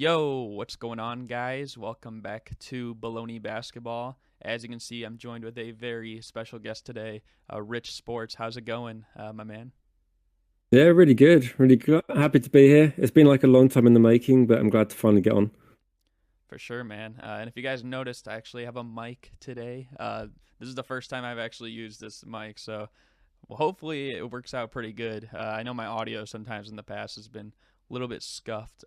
Yo, what's going on, guys? Welcome back to Bullony Basketball. As you can see, I'm joined with a very special guest today, Rich Sports. How's it going, my man? Yeah, really good. Really good. Happy to be here. It's been like a long time in the making, but I'm glad to finally get on. For sure, man. And if you guys noticed, I actually have a mic today. This is the first time I've actually used this mic, so hopefully it works out pretty good. I know my audio sometimes in the past has been a little bit scuffed.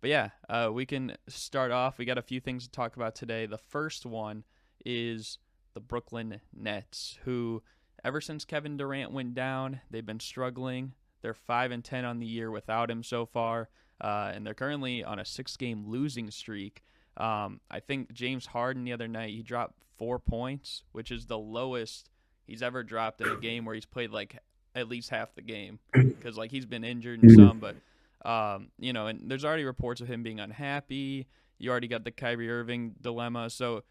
But yeah, we can start off. We got a few things to talk about today. The first one is the Brooklyn Nets, who ever since Kevin Durant went down, they've been struggling. They're 5-10 on the year without him so far, and they're currently on a six-game losing streak. I think James Harden the other night he dropped 4 points, which is the lowest he's ever dropped in a game where he's played like at least half the game because like he's been injured in Mhm. some, but and there's already reports of him being unhappy. You already got the Kyrie Irving dilemma. So,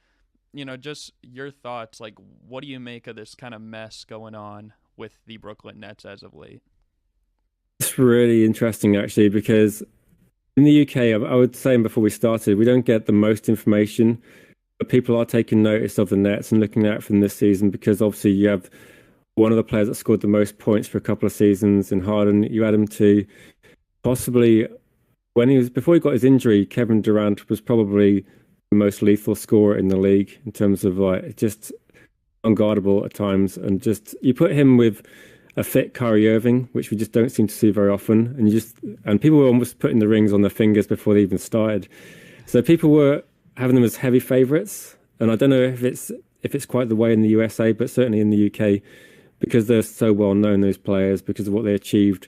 just your thoughts. Like, what do you make of this kind of mess going on with the Brooklyn Nets as of late? It's really interesting actually because in the UK, I would say before we started, we don't get the most information, but people are taking notice of the Nets and looking out for them this season because obviously you have one of the players that scored the most points for a couple of seasons in Harden. You add him to possibly when he was before he got his injury, Kevin Durant was probably the most lethal scorer in the league in terms of like just unguardable at times, and just you put him with a fit Kyrie Irving, which we just don't seem to see very often, and people were almost putting the rings on their fingers before they even started. So people were having them as heavy favourites, and I don't know if it's quite the way in the USA, but certainly in the UK because they're so well known, those players, because of what they achieved,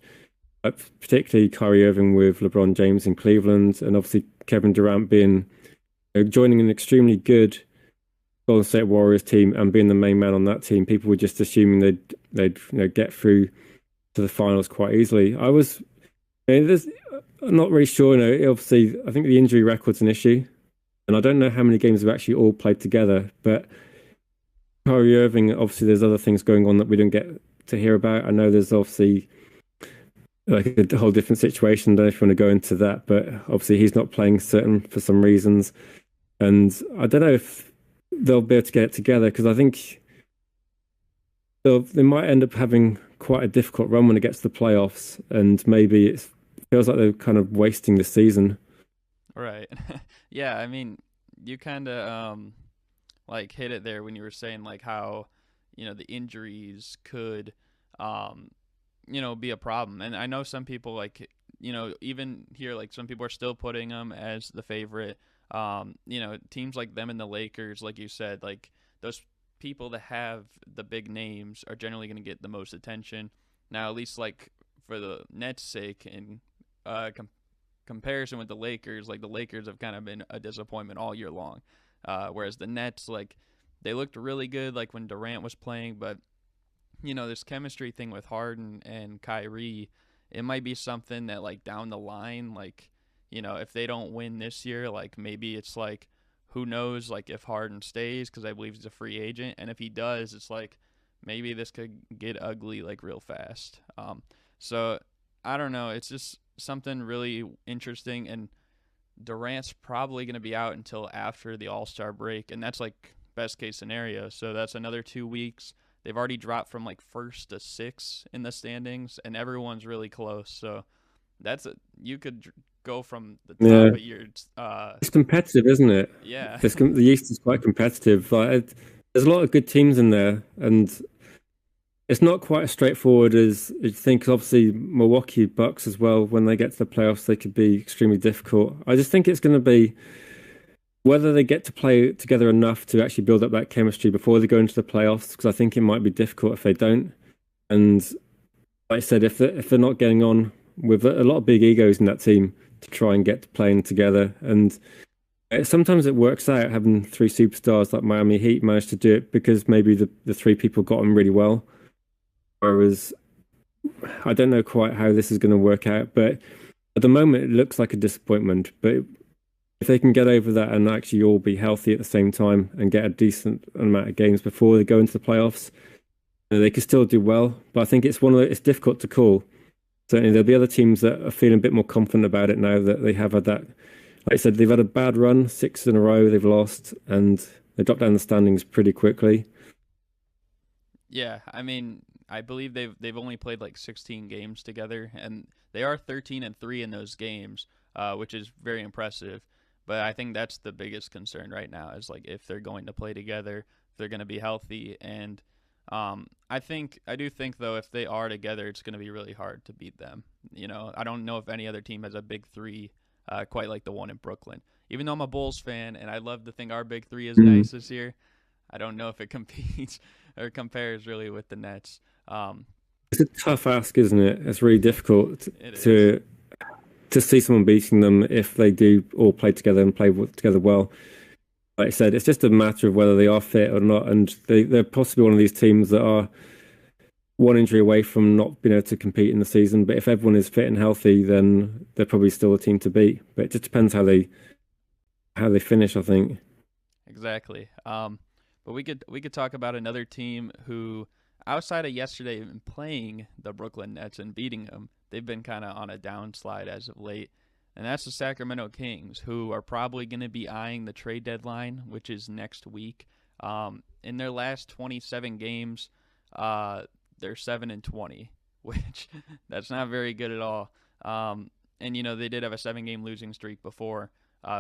particularly Kyrie Irving with LeBron James in Cleveland, and obviously Kevin Durant being joining an extremely good Golden State Warriors team and being the main man on that team. People were just assuming they'd get through to the finals quite easily. I'm not really sure. Obviously, I think the injury record's an issue, and I don't know how many games have actually all played together. But Kyrie Irving, obviously, there's other things going on that we don't get to hear about. I know there's obviously like a whole different situation. I don't know if you want to go into that, but obviously he's not playing certain for some reasons, and I don't know if they'll be able to get it together because I think they might end up having quite a difficult run when it gets to the playoffs, and maybe it feels like they're kind of wasting the season. Right. Yeah, I mean, you kind of like hit it there when you were saying like how the injuries could um be a problem. And I know some people like even here like some people are still putting them as the favorite. Teams like them and the Lakers, like you said, like those people that have the big names are generally going to get the most attention. Now, at least like for the Nets' sake, in comparison with the Lakers, like the Lakers have kind of been a disappointment all year long. Whereas the Nets, like they looked really good, like when Durant was playing, but this chemistry thing with Harden and Kyrie, it might be something that like down the line, like if they don't win this year, like maybe it's like who knows, like if Harden stays because I believe he's a free agent, and if he does, it's like maybe this could get ugly like real fast. So I don't know. It's just something really interesting, and Durant's probably going to be out until after the All Star break, and that's like best case scenario. So that's another 2 weeks. They've already dropped from like first to six in the standings, and everyone's really close. So you could go from the Yeah, top of your it's competitive, isn't it? yeah. The East is quite competitive. There's a lot of good teams in there, and it's not quite as straightforward as you think. Obviously, Milwaukee Bucks as well. When they get to the playoffs, they could be extremely difficult. I just think it's going to be whether they get to play together enough to actually build up that chemistry before they go into the playoffs. Because I think it might be difficult if they don't. And like I said, if they're not getting on with a lot of big egos in that team to try and get to playing together, and sometimes it works out having three superstars like Miami Heat managed to do it because maybe the three people got on really well. Whereas I don't know quite how this is going to work out, but at the moment it looks like a disappointment. But if they can get over that and actually all be healthy at the same time and get a decent amount of games before they go into the playoffs, they can still do well. But I think it's difficult to call. Certainly there'll be other teams that are feeling a bit more confident about it now that they have had that Like I said, they've had a bad run, 6 in a row they've lost, and they dropped down the standings pretty quickly. Yeah, I mean, I believe they've only played like 16 games together, and they are 13-3 in those games, which is very impressive. But I think that's the biggest concern right now is like if they're going to play together, if they're going to be healthy, and I do think though if they are together, it's going to be really hard to beat them. I don't know if any other team has a big three quite like the one in Brooklyn. Even though I'm a Bulls fan and I love to think our big three is Mm. nice this year, I don't know if it competes or compares really with the Nets. It's a tough ask, isn't it? It's really difficult It is. to to see someone beating them if they do all play together and play together well. Like I said, it's just a matter of whether they are fit or not, and they're possibly one of these teams that are one injury away from not being able to compete in the season. But if everyone is fit and healthy, then they're probably still a team to beat. But it just depends how they finish, I think. Exactly. But we could talk about another team who, outside of yesterday, been playing the Brooklyn Nets and beating them. They've been kind of on a downslide as of late, and that's the Sacramento Kings, who are probably going to be eyeing the trade deadline, which is next week. In their last 27 games, they're 7-20, which that's not very good at all. And they did have a 7-game losing streak before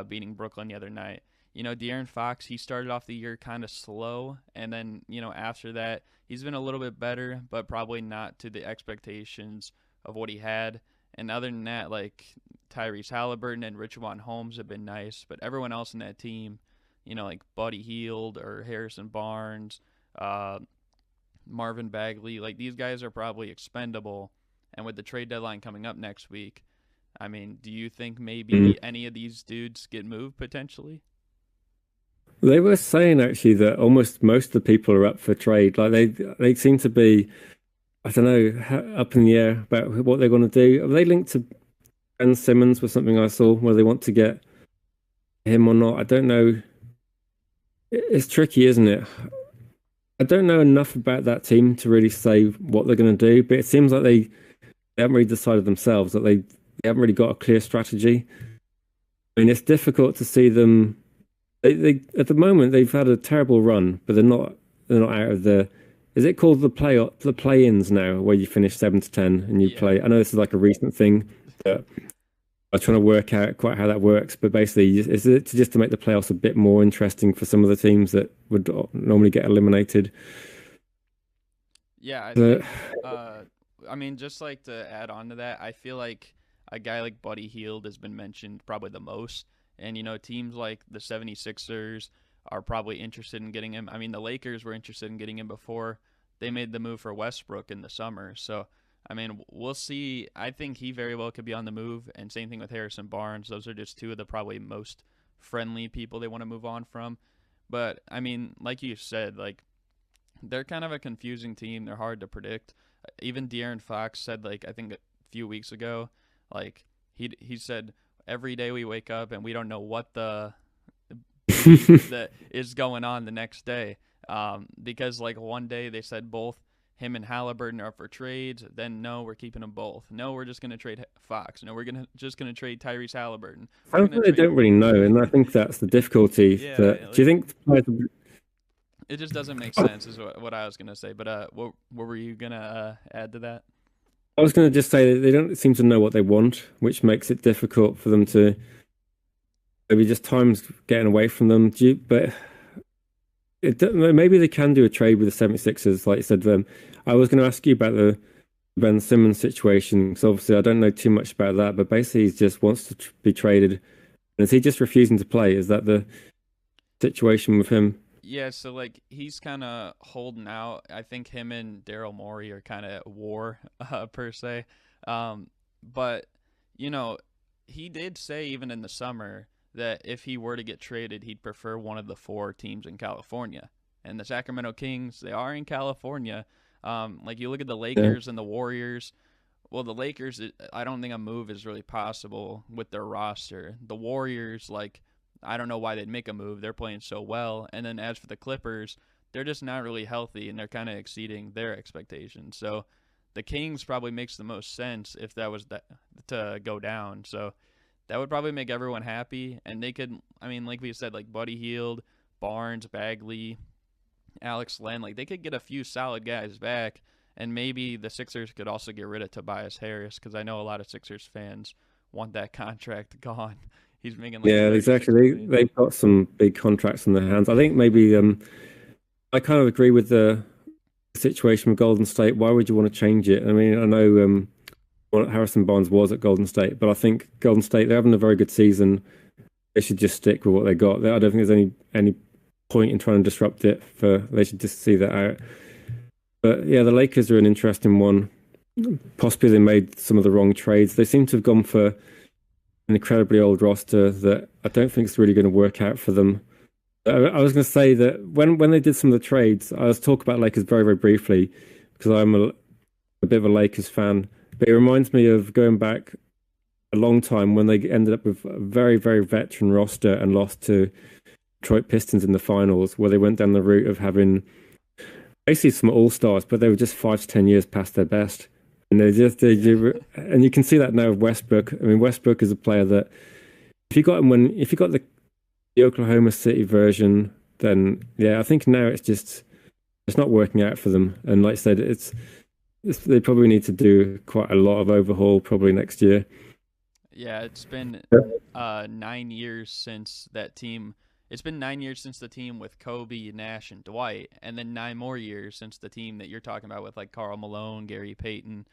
beating Brooklyn the other night. De'Aaron Fox, he started off the year kind of slow, and then, after that, he's been a little bit better, but probably not to the expectations of what he had. And other than that, like Tyrese Halliburton and Richard Holmes have been nice, but everyone else in that team, like Buddy Hield or Harrison Barnes, uh, Marvin Bagley, like these guys are probably expendable. And with the trade deadline coming up next week, I mean, do you think Mm. maybe any of these dudes get moved potentially? They were saying actually that almost most of the people are up for trade. Like they seem to be, I don't know, up in the air about what they're going to do. Are they linked to Ben Simmons was something I saw where they want to get him or not? I don't know. It's tricky, isn't it? I don't know enough about that team to really say what they're going to do, but it seems like they haven't really decided themselves that they haven't really got a clear strategy. I mean, it's difficult to see them. They at the moment they've had a terrible run, but they're not out of the. Is it called the play-ins now, where you finish 7 to 10 and you Yeah. play? I know this is like a recent thing that I'm trying to work out quite how that works, but basically, is it just to make the playoffs a bit more interesting for some of the teams that would normally get eliminated? Yeah, I The, think I mean just like to add on to that, I feel like a guy like Buddy Hield has been mentioned probably the most. And teams like the 76ers are probably interested in getting him. I mean, the Lakers were interested in getting him before they made the move for Westbrook in the summer. So, I mean, we'll see. I think he very well could be on the move, and same thing with Harrison Barnes. Those are just two of the probably most friendly people they want to move on from. But I mean, like you said, like they're kind of a confusing team. They're hard to predict. Even De'Aaron Fox said, like, I think a few weeks ago, like he said every day we wake up and we don't know what the beef that is going on the next day. Because like one day they said both him and Halliburton are for trades. Then no, we're keeping them both. No, we're just gonna trade Fox. No, we're gonna trade Tyrese Halliburton. We're sounds gonna like they trade. don't really know, and I think that's the difficulty. Yeah, That do you like think the players it just doesn't make sense. Is what I was gonna say. But what were you gonna add to that? I was going to just say that they don't seem to know what they want, which makes it difficult for them to maybe just time's getting away from them. But maybe they can do a trade with the 76ers, like you said. I was going to ask you about the Ben Simmons situation because obviously I don't know too much about that, but basically he just wants to be traded. And is he just refusing to play? Is that the situation with him? Yeah, so like he's kind of holding out. I think him and Daryl Morey are kind of at war, per se. Um, but you know, he did say even in the summer that if he were to get traded, he'd prefer one of the four teams in California. And the Sacramento Kings, they are in California. Like you look at the Yeah. Lakers and the Warriors. Well, the Lakers, I don't think a move is really possible with their roster. The Warriors, like, I don't know why they'd make a move. They're playing so well. And then as for the Clippers, they're just not really healthy and they're kind of exceeding their expectations. So the Kings probably makes the most sense if that was to go down. So that would probably make everyone happy. And they could, I mean, like we said, like Buddy Hield, Barnes, Bagley, Alex Len, like they could get a few solid guys back. And maybe the Sixers could also get rid of Tobias Harris, because I know a lot of Sixers fans want that contract gone. He's making like Yeah, 36 exactly. million. They've got some big contracts in their hands. I think maybe I kind of agree with the situation with Golden State. Why would you want to change it? I mean, I know Harrison Barnes was at Golden State, but I think Golden State, they're having a very good season. They should just stick with what they got. I don't think there's any point in trying to disrupt it. They should just see that out. But yeah, the Lakers are an interesting one. Possibly they made some of the wrong trades. They seem to have gone for an incredibly old roster that I don't think is really going to work out for them. I was going to say that when they did some of the trades, I was talking about Lakers very, very briefly because I'm a bit of a Lakers fan. But it reminds me of going back a long time when they ended up with a very, very veteran roster and lost to Detroit Pistons in the finals, where they went down the route of having basically some all-stars, but they were just 5 to 10 years past their best. And and you can see that now with Westbrook. I mean, Westbrook is a player that if you got the Oklahoma City version, then yeah, I think now it's not working out for them. And like I said, they probably need to do quite a lot of overhaul probably next year. Yeah, it's been 9 years since that team. It's been 9 years since the team with Kobe, Nash, and Dwight, and then 9 more years since the team that you're talking about with like Karl Malone, Gary Payton.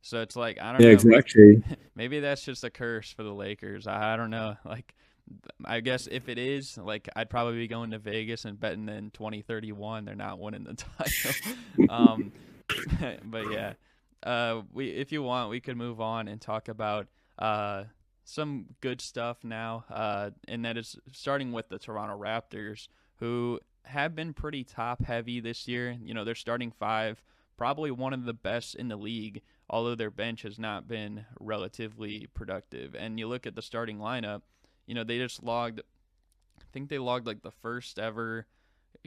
So it's like, I don't know. Exactly. Maybe that's just a curse for the Lakers. I don't know. Like, I guess if it is, like, I'd probably be going to Vegas and betting in 2031 they're not winning the title. But yeah, if you want, we could move on and talk about some good stuff now, and that is starting with the Toronto Raptors, who have been pretty top heavy this year. You know, their starting five, probably one of the best in the league, although their bench has not been relatively productive. And you look at the starting lineup, you know, they just logged, I think they logged like the first ever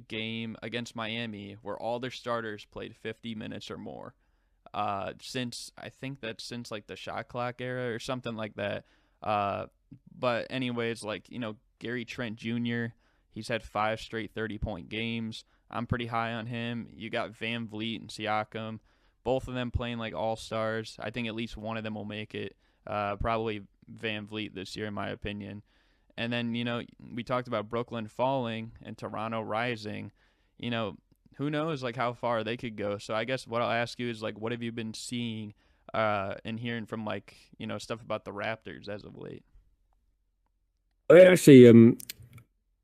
game against Miami where all their starters played 50 minutes or more. Since like the shot clock era or something like that. But anyways, like, you know, Gary Trent Jr., he's had 5 straight 30-point games. I'm pretty high on him. You got Van Vliet and Siakam, both of them playing like all-stars. I think at least one of them will make it. Probably Van Vliet this year, in my opinion. And then, you know, we talked about Brooklyn falling and Toronto rising. You know, who knows, like, how far they could go. So I guess what I'll ask you is, like, what have you been seeing and hearing from, like, you know, stuff about the Raptors as of late? I actually,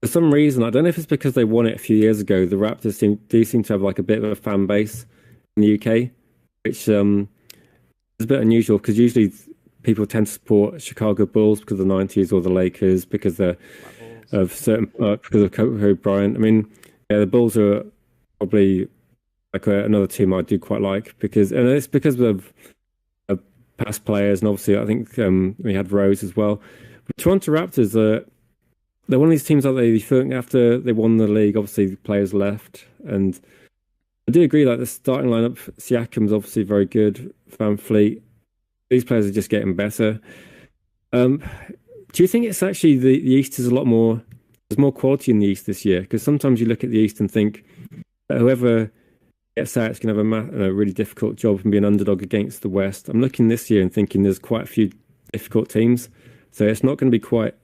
for some reason, I don't know if it's because they won it a few years ago, the Raptors seem to have like a bit of a fan base in the UK, which is a bit unusual because usually people tend to support Chicago Bulls because of the 90s, or the Lakers because they're of certain because of Kobe Bryant. I mean, yeah, the Bulls are probably like another team I do quite like and it's because of past players, and obviously I think we had Rose as well. But Toronto Raptors, they're one of these teams that they think after they won the league, obviously the players left, and I do agree, like the starting lineup, Siakam's obviously very good, Van Fleet, these players are just getting better. Do you think it's actually the East is there's more quality in the East this year? Because sometimes you look at the East and think that whoever gets out is going to have a really difficult job and be an underdog against the West. I'm looking this year and thinking there's quite a few difficult teams, so it's not going to be quite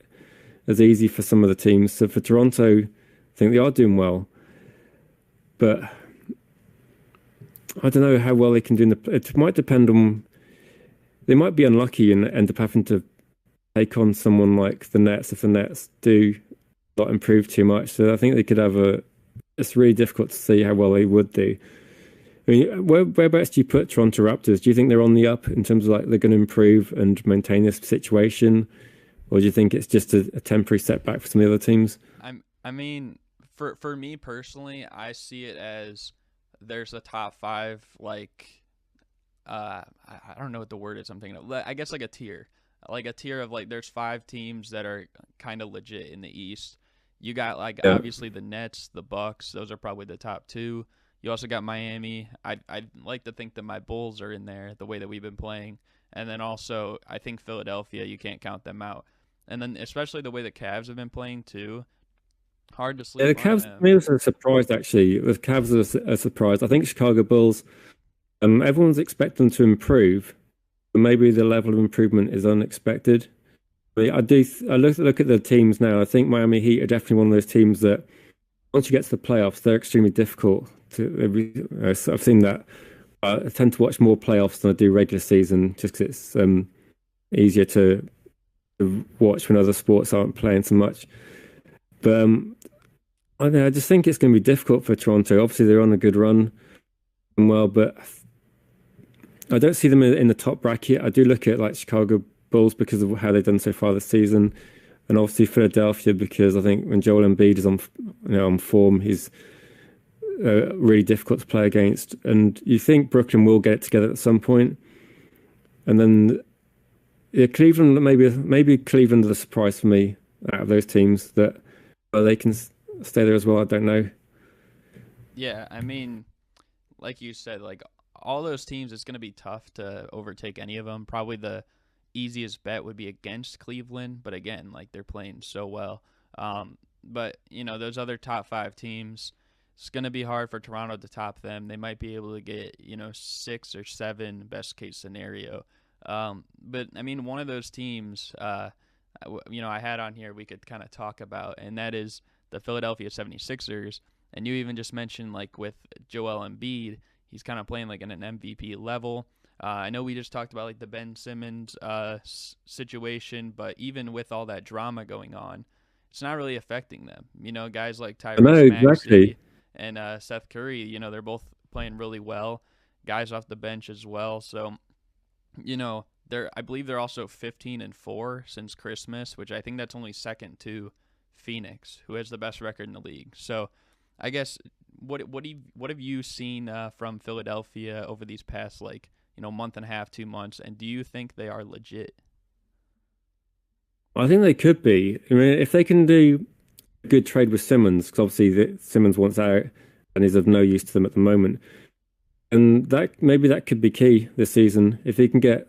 as easy for some of the teams. So for Toronto, I think they are doing well, but I don't know how well they can do. It might depend on. They might be unlucky and end up having to take on someone like the Nets if the Nets do not improve too much. So I think they could have it's really difficult to see how well they would do. I mean, whereabouts do you put Toronto Raptors? Do you think they're on the up in terms of like they're going to improve and maintain this situation? Or do you think it's just a temporary setback for some of the other teams? I mean, for me personally, I see it as there's a top 5, like, I don't know what the word is I'm thinking of. I guess like a tier of like there's 5 teams that are kind of legit in the East. You got like obviously the Nets, the Bucks. Those are probably the top 2. You also got Miami. I'd like to think that my Bulls are in there the way that we've been playing. And then also I think Philadelphia, you can't count them out. and then especially the way the Cavs have been playing too. Hard to Yeah, sleep the on Cavs, them. me was a surprise actually. The Cavs are a surprise. I think Chicago Bulls, everyone's expecting them to improve, but maybe the level of improvement is unexpected. I do. I look at the teams now. I think Miami Heat are definitely one of those teams that once you get to the playoffs, they're extremely difficult so I've seen that. I tend to watch more playoffs than I do regular season, just because it's easier to watch when other sports aren't playing so much. But I don't know, I just think it's going to be difficult for Toronto. Obviously, they're on a good run and well, but I don't see them in the top bracket. I do look at like Chicago Bulls because of how they've done so far this season, and obviously Philadelphia because I think when Joel Embiid is on form, he's really difficult to play against. And you think Brooklyn will get it together at some point, and then yeah, Cleveland maybe Cleveland are the surprise for me out of those teams that they can stay there as well. I don't know. Yeah, I mean, like you said, like all those teams, it's going to be tough to overtake any of them. Probably the easiest bet would be against Cleveland, but again, like they're playing so well. But those other top five teams, it's going to be hard for Toronto to top them. They might be able to get 6 or 7 best case scenario. But I mean, one of those teams, I had on here we could kind of talk about, and that is the Philadelphia 76ers. And you even just mentioned like with Joel Embiid, he's kind of playing like in an MVP level. I know we just talked about like the Ben Simmons situation, but even with all that drama going on, it's not really affecting them. Guys like I know Tyrese exactly. Maxey and Seth Curry, they're both playing really well. Guys off the bench as well. So, I believe they're also 15-4 since Christmas, which I think that's only second to Phoenix, who has the best record in the league. So, I guess what have you seen from Philadelphia over these past month and a half, 2 months, and do you think they are legit? I think they could be. I mean, if they can do a good trade with Simmons, because obviously Simmons wants out and is of no use to them at the moment, and that could be key this season if he can get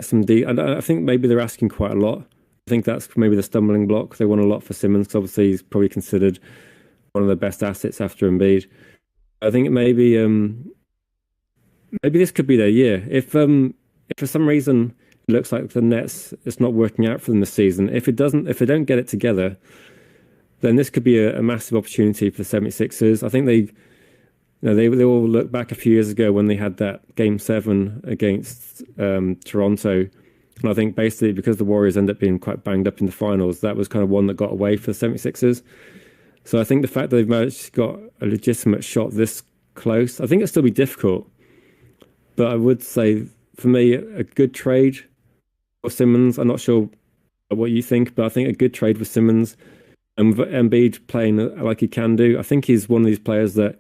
some D. And I think maybe they're asking quite a lot. I think that's maybe the stumbling block. They want a lot for Simmons, 'cause obviously he's probably considered one of the best assets after Embiid. I think maybe this could be their year. If for some reason it looks like the Nets it's not working out for them this season, if they don't get it together, then this could be a massive opportunity for the 76ers. I think they all look back a few years ago when they had that game 7 against Toronto. And I think basically because the Warriors end up being quite banged up in the finals, that was kind of one that got away for the 76ers. So I think the fact that they've managed to got a legitimate shot this close, I think it'll still be difficult. But I would say, for me, a good trade for Simmons. I'm not sure what you think, but I think a good trade for Simmons and Embiid playing like he can do. I think he's one of these players that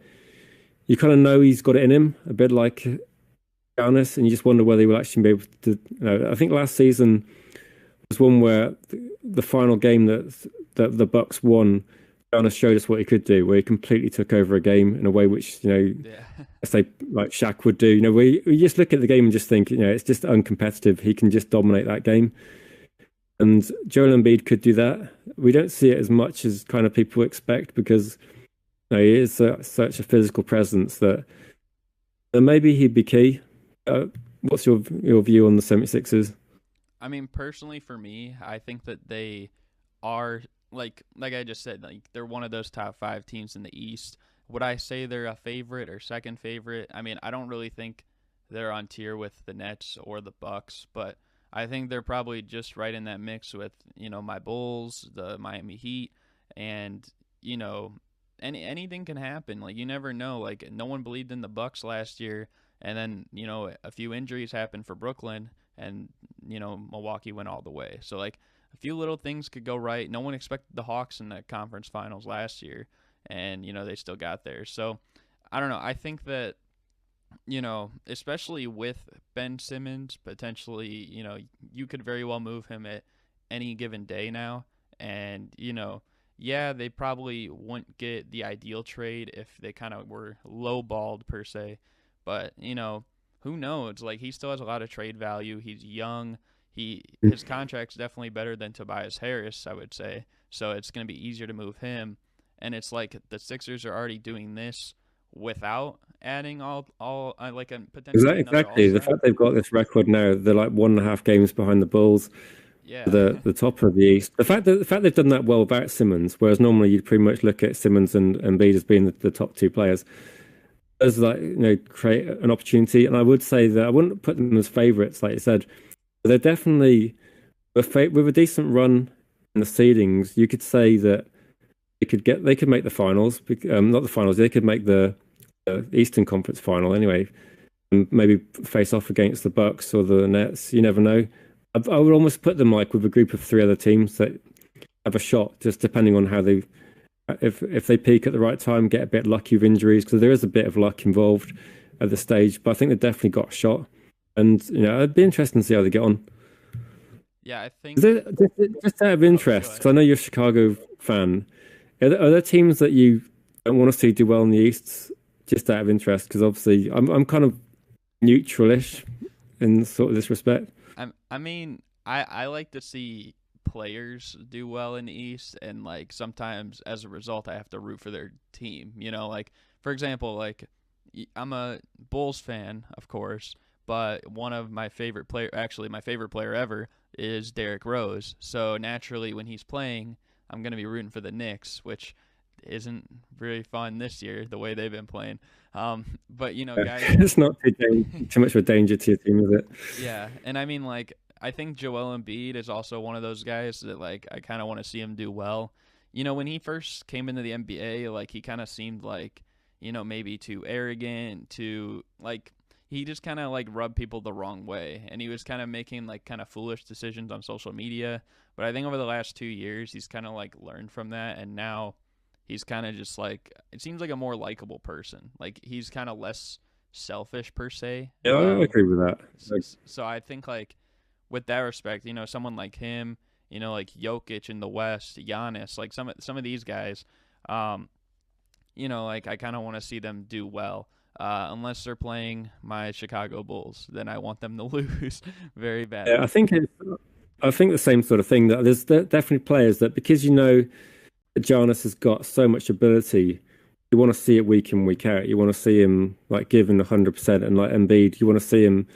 you kind of know he's got it in him, a bit like Giannis, and you just wonder whether he will actually be able to. I think last season was one where the final game that the Bucks won. Giannis showed us what he could do, where he completely took over a game in a way which, Yeah. say like Shaq would do. Where you just look at the game and just think, it's just uncompetitive. He can just dominate that game. And Joel Embiid could do that. We don't see it as much as kind of people expect because he is such a physical presence that maybe he'd be key. What's your view on the 76ers? I mean, personally, for me, I think that they are like I just said, like they're one of those top five teams in the East. Would I say they're a favorite or second favorite? I mean, I don't really think they're on tier with the Nets or the Bucks, but I think they're probably just right in that mix with my Bulls, the Miami Heat, and you know anything can happen. Like you never know. Like no one believed in the Bucks last year, and then a few injuries happened for Brooklyn, and Milwaukee went all the way. So like a few little things could go right. No one expected the Hawks in the conference finals last year, and they still got there. So I don't know. I think that especially with Ben Simmons, potentially, you could very well move him at any given day now. And, yeah, they probably wouldn't get the ideal trade if they kind of were lowballed per se. But, who knows? Like, he still has a lot of trade value. He's young. his contract's definitely better than Tobias Harris, I would say. So it's going to be easier to move him. And it's like the Sixers are already doing this without adding all like a potentially another All Exactly. The Star. fact they've got this record now, they're like 1.5 games behind the Bulls, Yeah, the top of the East. The fact they've done that well without Simmons, whereas normally you'd pretty much look at Simmons and Embiid as being the top two players, does like create an opportunity. And I would say that I wouldn't put them as favourites, like you said. But they're definitely with a decent run in the seedings. You could say that they could make the finals, not the finals. They could make the Eastern Conference final anyway, and maybe face off against the Bucks or the Nets. You never know. I would almost put them like with a group of three other teams that have a shot, just depending on how they, if they peak at the right time, get a bit lucky with injuries, because there is a bit of luck involved at the stage. But I think they've definitely got a shot, and it'd be interesting to see how they get on. yeah. I think Just out of interest, because I know you're a Chicago fan, are there teams that you don't want to see do well in the East? Just out of interest, because obviously I'm kind of neutral-ish in sort of this respect. I mean, I like to see players do well in the East, and like sometimes as a result, I have to root for their team. Like for example, like I'm a Bulls fan, of course, but one of my favorite actually my favorite player ever, is Derrick Rose. So naturally, when he's playing, I'm gonna be rooting for the Knicks, which isn't very fun this year the way they've been playing. But guys, it's not too much of a danger to your team, is it? yeah, and I mean, like, I think Joel Embiid is also one of those guys that, like, I kind of want to see him do well. When he first came into the NBA, like, he kind of seemed like, maybe too arrogant, like, he just kind of, like, rubbed people the wrong way. And he was kind of making, like, kind of foolish decisions on social media. But I think over the last 2 years, he's kind of, like, learned from that. And now he's kind of just, like, it seems like a more likable person. Like, he's kind of less selfish, per se. Yeah, I agree with that. So I think, like, with that respect, someone like him, like Jokic in the West, Giannis, like some of these guys, like I kind of want to see them do well. Unless they're playing my Chicago Bulls, then I want them to lose very badly. Yeah, I think the same sort of thing, that there's definitely players that, because Giannis has got so much ability, you want to see it week in, week out. You want to see him like giving 100%, and like Embiid, you want to see him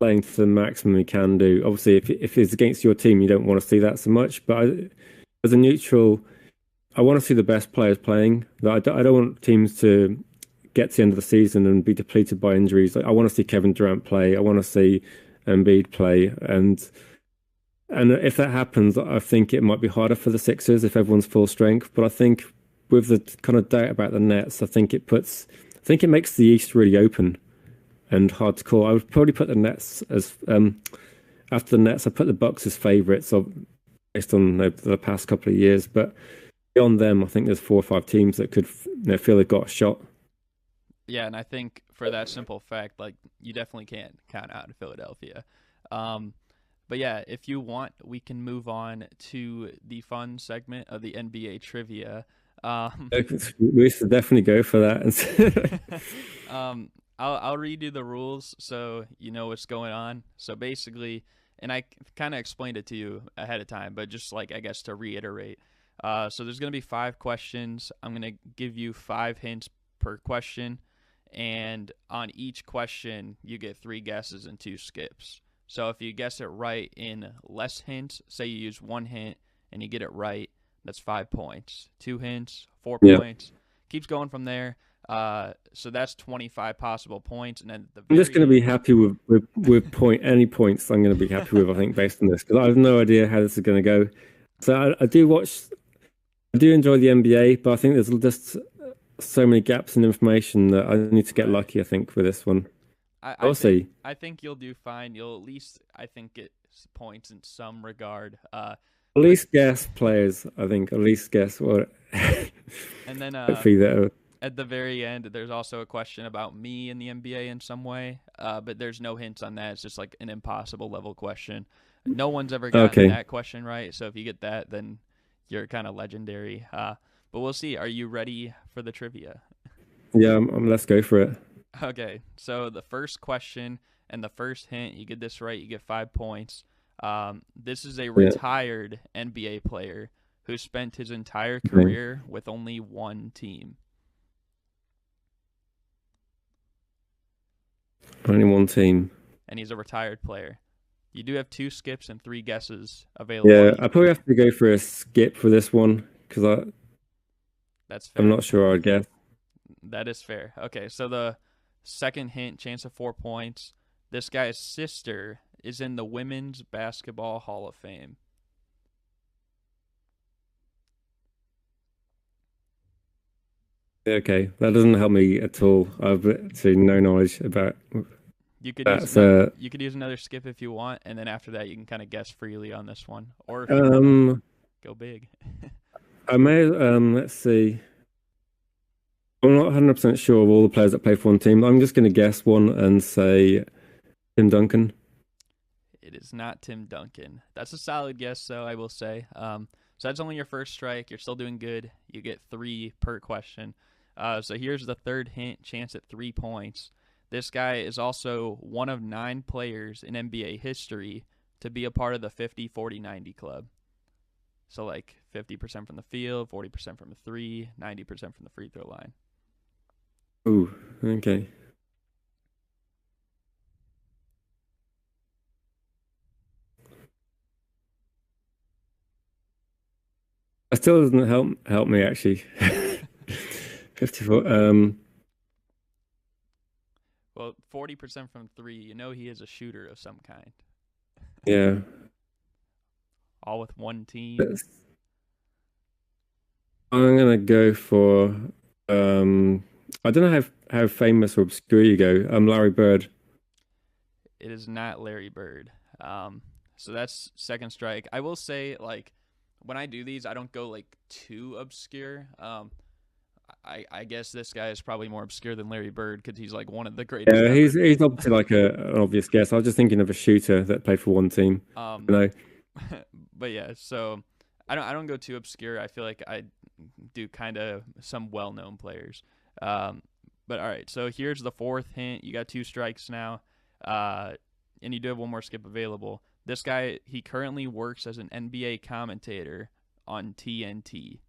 playing to the maximum he can do. Obviously, if it's against your team, you don't want to see that so much. But as a neutral, I want to see the best players playing. I don't want teams to get to the end of the season and be depleted by injuries. Like, I want to see Kevin Durant play. I want to see Embiid play. And if that happens, I think it might be harder for the Sixers if everyone's full strength. But I think with the kind of doubt about the Nets, I think it makes the East really open and hard to call. I would probably put the Nets as after the Nets. I put the Bucks as favourites, based on the past couple of years. But beyond them, I think there's 4 or 5 teams that could feel they've got a shot. Yeah, and I think for that simple fact, like, you definitely can't count out Philadelphia. But yeah, if you want, we can move on to the fun segment of the NBA trivia. We should definitely go for that. I'll read you the rules so you know what's going on. So basically, and I kind of explained it to you ahead of time, but just like, I guess, to reiterate. So there's going to be 5 questions. I'm going to give you 5 hints per question. And on each question, you get 3 guesses and 2 skips. So if you guess it right in less hints, say you use 1 hint and you get it right, that's 5 points. 2 hints, 4 points. Keeps going from there. So that's 25 possible points. And then I'm just going to be happy with any points I'm going to be happy with, I think, based on this, because I have no idea how this is going to go. So I do enjoy the NBA, but I think there's just so many gaps in information that I need to get lucky, I think, with this one. I'll see. I think you'll do fine. You'll at least, I think, get points in some regard. At least guess players, I think. At least guess what. And then at the very end, there's also a question about me in the NBA in some way, but there's no hints on that. It's just like an impossible level question. No one's ever gotten that question right, so if you get that, then you're kind of legendary. But we'll see. Are you ready for the trivia? Yeah, let's go for it. Okay, so the first question and the first hint, you get this right, you get 5 points. This is a Yeah. retired NBA player who spent his entire Okay. career with only one team. Only one team. And he's a retired player. You do have 2 skips and 3 guesses available. Yeah, I probably have to go for a skip for this one because That's I'm fair. not sure. I guess. That is fair. Okay, so the second hint, chance of 4 points. This guy's sister is in the Women's Basketball Hall of Fame. Okay, that doesn't help me at all. I've absolutely no knowledge about You could use that. you could use another skip if you want, and then after that you can kind of guess freely on this one, or if you want to Um, go big. I may let's see. I'm not 100% sure of all the players that play for one team. I'm just going to guess one and say Tim Duncan. It is not Tim Duncan. That's a solid guess, though, I will say. So that's only your first strike. You're still doing good. You get 3 per question. So here's the third hint, chance at 3 points. This guy is also one of 9 players in NBA history to be a part of the 50-40-90 club. So like 50% from the field, 40% from the 3, 90% from the free throw line. Ooh, okay. That still doesn't help me actually. 54. Well, 40% from 3, you know he is a shooter of some kind. Yeah. All with one team. I'm gonna go for I don't know how famous or obscure you go. Larry Bird. It is not Larry Bird. So that's second strike. I will say, like, when I do these, I don't go like too obscure. I guess this guy is probably more obscure than Larry Bird because he's like one of the greatest Yeah, ever. he's obviously like an obvious guess. I was just thinking of a shooter that played for one team. Um, You know, but yeah, so I don't go too obscure. I feel like I do kind of some well-known players. Um, but all right, so here's the fourth hint. You got 2 strikes now, and you do have one more skip available. This guy, he currently works as an NBA commentator on TNT.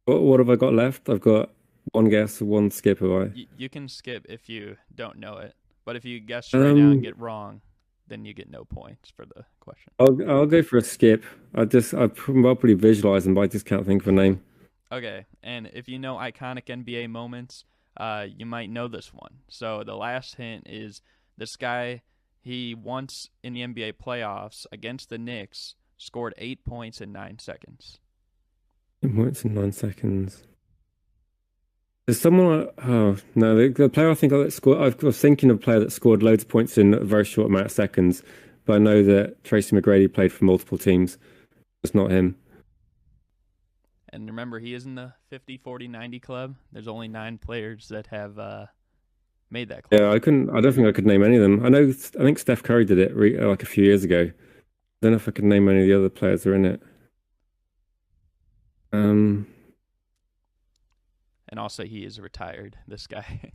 what have I got left? I've got one guess, one skip. Have I? You can skip if you don't know it, but if you guess right now and Um, get wrong, then you get no points for the question. I'll go for a skip. I probably visualize them, but I just can't think of a name. Okay, and if you know iconic NBA moments, you might know this one. So the last hint is this guy. He once in the NBA playoffs against the Knicks scored 8 points in 9 seconds. Points in 9 seconds. There's someone. Oh no, the player I think that scored. I was thinking of a player that scored loads of points in a very short amount of seconds, but I know that Tracy McGrady played for multiple teams. It's not him. And remember, he is in the 50-40-90 club. There's only 9 players that have made that club. Yeah, I couldn't. I don't think I could name any of them. I know. I think Steph Curry did it like a few years ago. I don't know if I could name any of the other players that are in it. Um, And also, he is retired, this guy.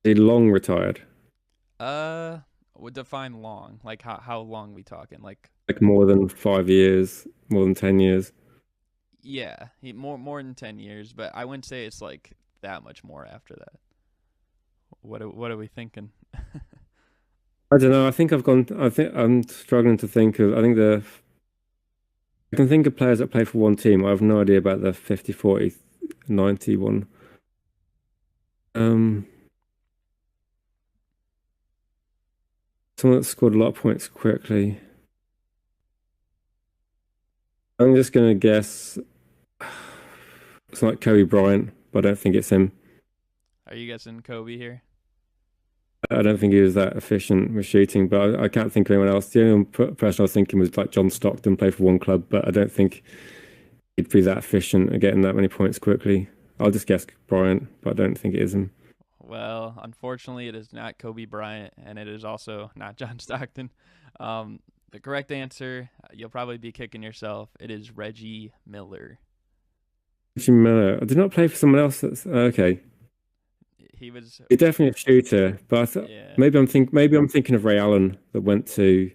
he long retired, Would define long. Like, how long we talking? Like, like more than 5 years, more than 10 years. yeah, he more than 10 years, but I wouldn't say it's like that much more after that. What are we thinking? I don't know. I think I've gone. I think I'm struggling to think of. I think I can think of players that play for one team. I have no idea about the 50, 40, 90 one. Um, Someone that scored a lot of points quickly. I'm just gonna guess it's like Kobe Bryant, but I don't think it's him. Are you guessing Kobe here? I don't think he was that efficient with shooting, but I can't think of anyone else. The only person I was thinking was like John Stockton, played for one club, but I don't think he'd be that efficient at getting that many points quickly. I'll just guess Bryant, but I don't think it is him. Well, unfortunately, it is not Kobe Bryant, and it is also not John Stockton. The correct answer, you'll probably be kicking yourself. It is Reggie Miller. Reggie Miller. I did not play for someone else. That's okay. he was. He's definitely a shooter, but Yeah, maybe I'm thinking of Ray Allen that went to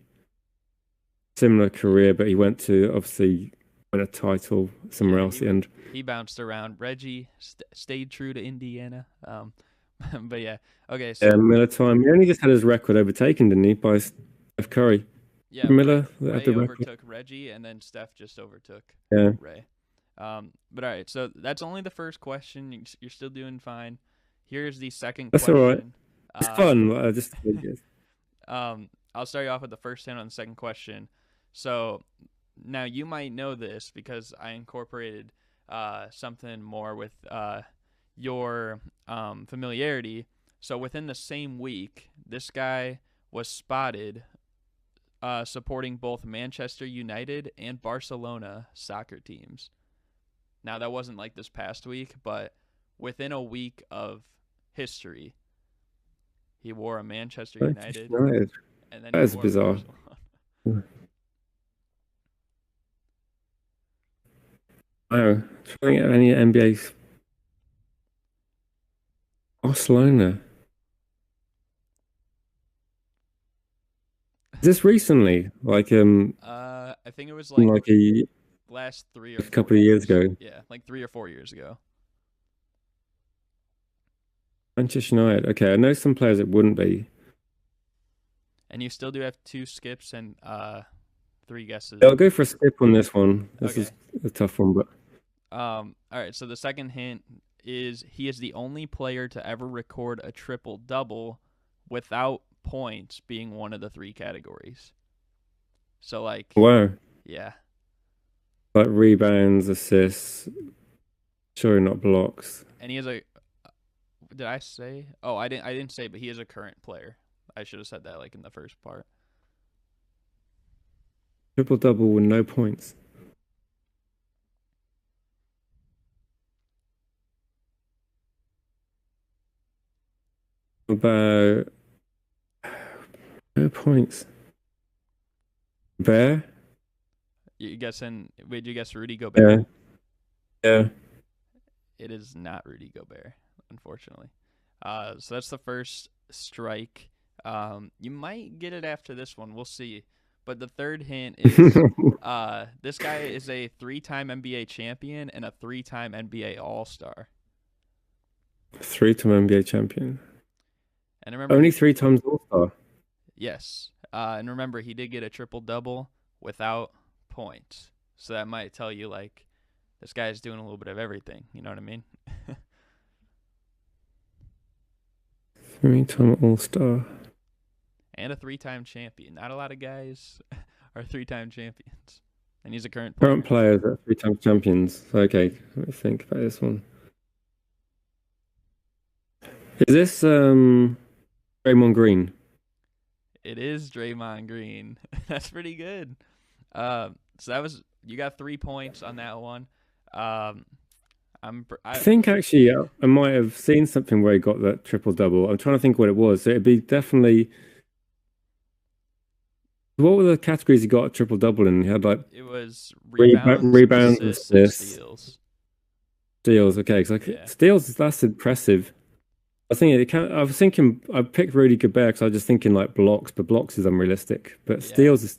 similar career, but he went to obviously win a title somewhere yeah. else at the end. He bounced around. Reggie stayed true to Indiana. But yeah. Okay, Yeah, so Miller time. He only just had his record overtaken, didn't he, by Steph Curry? yeah, Miller that had Ray the record. overtook Reggie, and then Steph just overtook Yeah, Ray. But all right, so that's only the first question. You're still doing fine. Here's the second that's all right. question. It's Uh, fun. I just I'll start you off with the first hint on the second question. So now you might know this because I incorporated something more with your familiarity. So within the same week, this guy was spotted supporting both Manchester United and Barcelona soccer teams. Now, that wasn't like this past week, but within a week of history, he wore a Manchester United United. and then That he is wore a bizarre. Barcelona. Wow. Trying to any NBA Barcelona. Is this recently? I think it was like like a last 3 or 4 couple of years ago. Yeah, like 3 or 4 years ago. Manchester United. Okay, I know some players it wouldn't be. And you still do have 2 skips and 3 guesses. I'll go for a skip on this one. This Okay. is a tough one, but All right, so the second hint is he is the only player to ever record a triple-double without points being one of the 3 categories. So, like, wow. yeah. Like rebounds, assists, sure not blocks. And he is a did I say? Oh, I didn't say, but he is a current player. I should have said that like in the first part. Triple double with no points. About no points. Bear? You guessing? Would you guess Rudy Gobert? Yeah. It is not Rudy Gobert, unfortunately. So that's the first strike. You might get it after this one. We'll see. But the third hint is this guy is a 3-time NBA champion and a 3-time NBA All-Star. 3-time NBA champion. And remember, Only 3 times All-Star. yes. And remember, he did get a triple-double without points. So that might tell you, like, this guy's doing a little bit of everything. You know what I mean? 3-time All-Star. And a 3-time champion. Not a lot of guys are 3-time champions. And he's a current player. Current players that are 3-time champions. Okay, let me think about this one. Is this Draymond Green? It is Draymond Green. That's pretty good. So that was you got 3 points on that one. I think actually I might have seen something where he got that triple double. I'm trying to think what it was. So it'd be definitely. What were the categories he got a triple double in? He had like it was rebounds, assists, and steals. Steals, okay. Steals, that's impressive. I was thinking I picked Rudy Gobert because I was just thinking like blocks, but blocks is unrealistic. But steals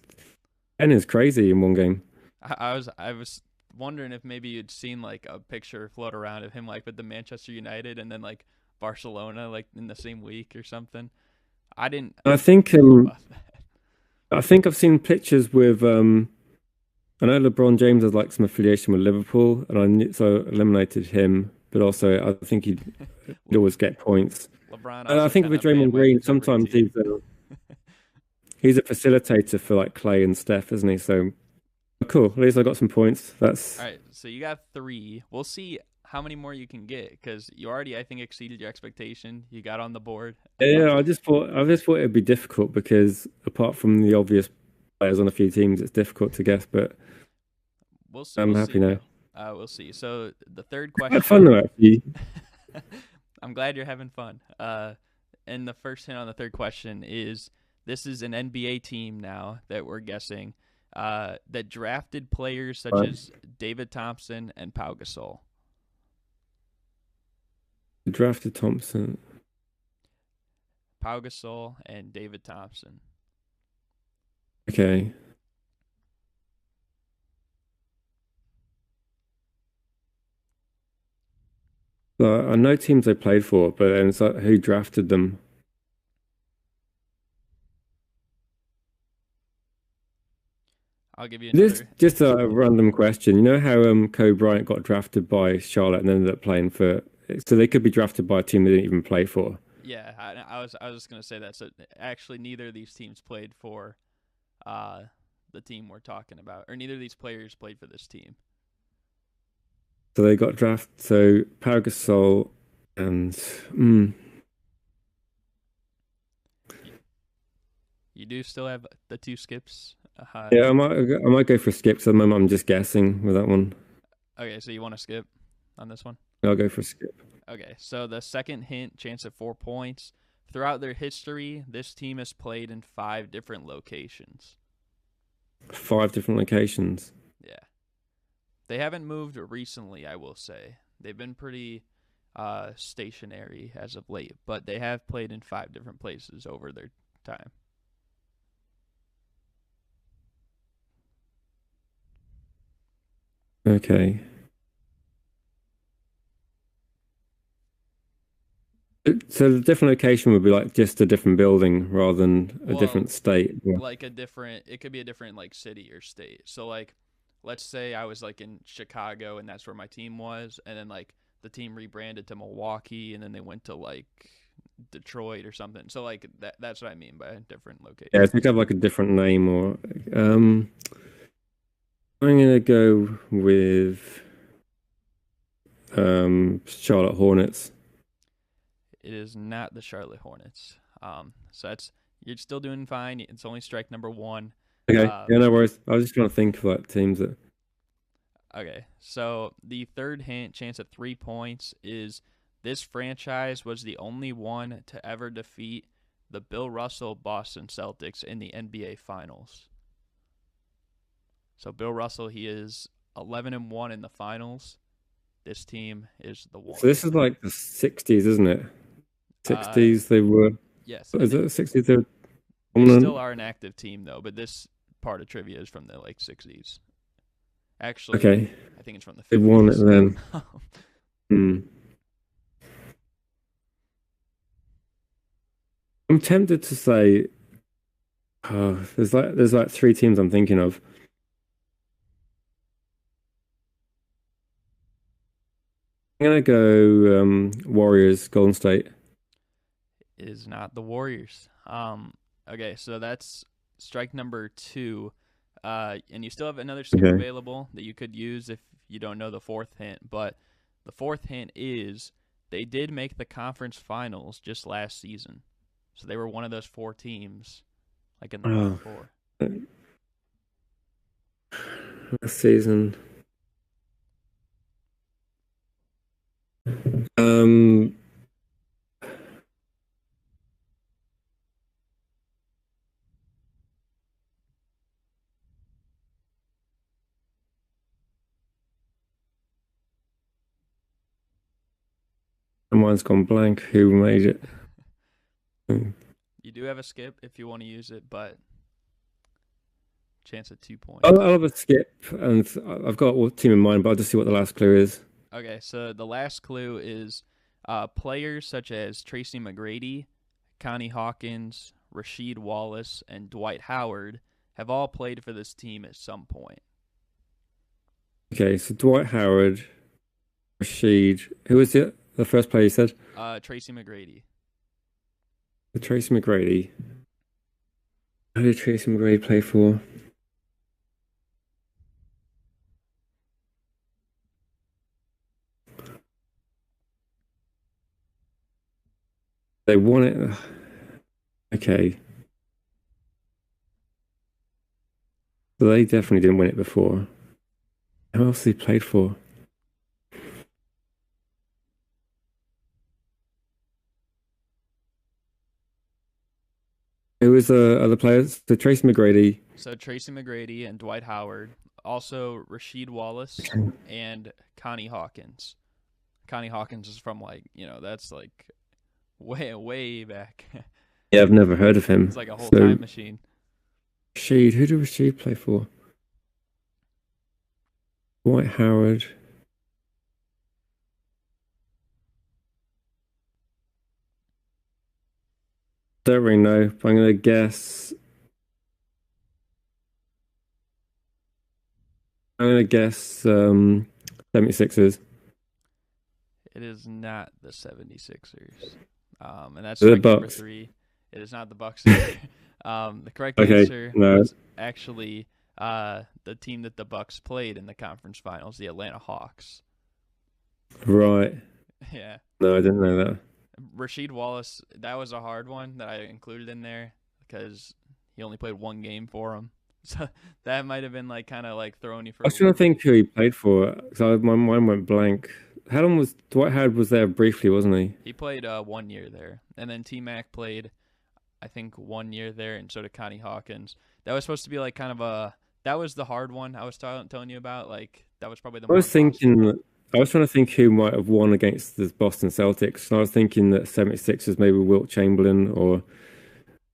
is crazy in one game. I was wondering if maybe you'd seen like a picture float around of him like with the Manchester United and then like Barcelona like in the same week or something. I didn't. I think I've seen pictures with I know LeBron James has like some affiliation with Liverpool, and so I eliminated him. But also, I think he'd always get points. LeBron. And I think with Draymond Green, sometimes he's a facilitator for like Clay and Steph, isn't he? So cool. At least I got some points. That's all right. So you got 3. We'll see how many more you can get because you already, I think, exceeded your expectation. You got on the board. Yeah, I just thought it'd be difficult because apart from the obvious players on a few teams, it's difficult to guess. But I'm happy now. We'll see. So the third question. Quite fun though, actually. I'm glad you're having fun. And the first hint on the third question is this is an NBA team now that we're guessing that drafted players such as David Thompson and Pau Gasol. Drafted Thompson. Pau Gasol, and David Thompson. Okay. So I know teams they played for, but then it's like who drafted them. I'll give you This another. just a random question. You know how Kobe Bryant got drafted by Charlotte and ended up playing for, so they could be drafted by a team they didn't even play for. Yeah, I was just gonna say that. So actually, neither of these teams played for uh the team we're talking about, or neither of these players played for this team. So they got drafted. So Pau Gasol and You, you do still have the two skips. yeah, I might go for skips at the moment. I'm just guessing with that one. Okay, so you want to skip on this one? I'll go for skip. Okay, so the second hint, chance at 4 points. Throughout their history, this team has played in 5 different locations. 5 different locations. Yeah. They haven't moved recently, I will say. They've been pretty stationary as of late, but they have played in 5 different places over their time. Okay. So the different location would be like just a different building rather than a different Well, state. Yeah. like a different, it could be a different like city or state. So like, let's say I was like in Chicago and that's where my team was, and then like the team rebranded to Milwaukee, and then they went to like Detroit or something. So like that's what I mean by different Yeah, so we locations. could have like a different name or um I'm gonna go with Charlotte Hornets. It is not the Charlotte Hornets. So that's you're still doing fine. It's only strike number one. Okay, yeah, Um, no worries. I was just trying to think of like teams that. okay, so the third hint, chance at 3 points, is this franchise was the only one to ever defeat the Bill Russell Boston Celtics in the NBA Finals. So Bill Russell, he is 11-1 in the finals. This team is the So one. this is like the 60s, isn't it? Uh, 60s they were. yes, Is and it 60s they were they still dominant? are an active team though, but this part of trivia is from the like 60s. Actually, Okay, I think it's from the they won it 50s. then. Hmm. I'm tempted to say, oh, there's like 3 teams I'm thinking of. I'm gonna go Warriors, Golden State. Is not the Warriors. Okay, so that's strike number two. And you still have another skip Okay. available that you could use if you don't know the fourth hint. But the fourth hint is they did make the conference finals just last season. So they were one of those 4 teams, like in the Final Oh, Four. last season. Um, mine's gone blank. Who made it? Hmm. You do have a skip if you want to use it, but chance at 2 points. I'll have a skip, and I've got what team in mind, but I'll just see what the last clue is. Okay, so the last clue is players such as Tracy McGrady, Connie Hawkins, Rasheed Wallace, and Dwight Howard have all played for this team at some point. Okay, so Dwight Howard, Rashid. Who was it? The first player you said? Tracy McGrady. Tracy McGrady. Who did Tracy McGrady play for? They won it. Okay. So they definitely didn't win it before. Who else they played for? Who was the other players? So Tracy McGrady. So Tracy McGrady and Dwight Howard. Also Rasheed Wallace and Connie Hawkins. Connie Hawkins is from like, that's like way, way back. Yeah, I've never heard of It's him. like a whole So time machine. Rashid, who did Rashid play for? Dwight Howard. Don't really know, but I'm gonna guess. I'm gonna guess 76ers. It is not the 76ers. And that's The strike number Bucks. 3. It is not the Bucks either. The correct Okay, answer no, was actually the team that the Bucks played in the conference finals, the Atlanta Hawks. right. Yeah. No, I didn't know that. Rasheed Wallace, that was a hard one that I included in there because he only played one game for him. So that might have been like kind of like throwing you for I a was trying to loop. think who he played for. So my mind went blank. How long was Dwight Howard was there briefly, wasn't he? He played 1 year there, and then T Mac played, I think, 1 year there, and so did Connie Hawkins. That was supposed to be like kind of a that was the hard one I was telling you about. Like that was probably the I more was impossible thinking, one. I was trying to think who might have won against the Boston Celtics. And I was thinking that 76ers, maybe Wilt Chamberlain or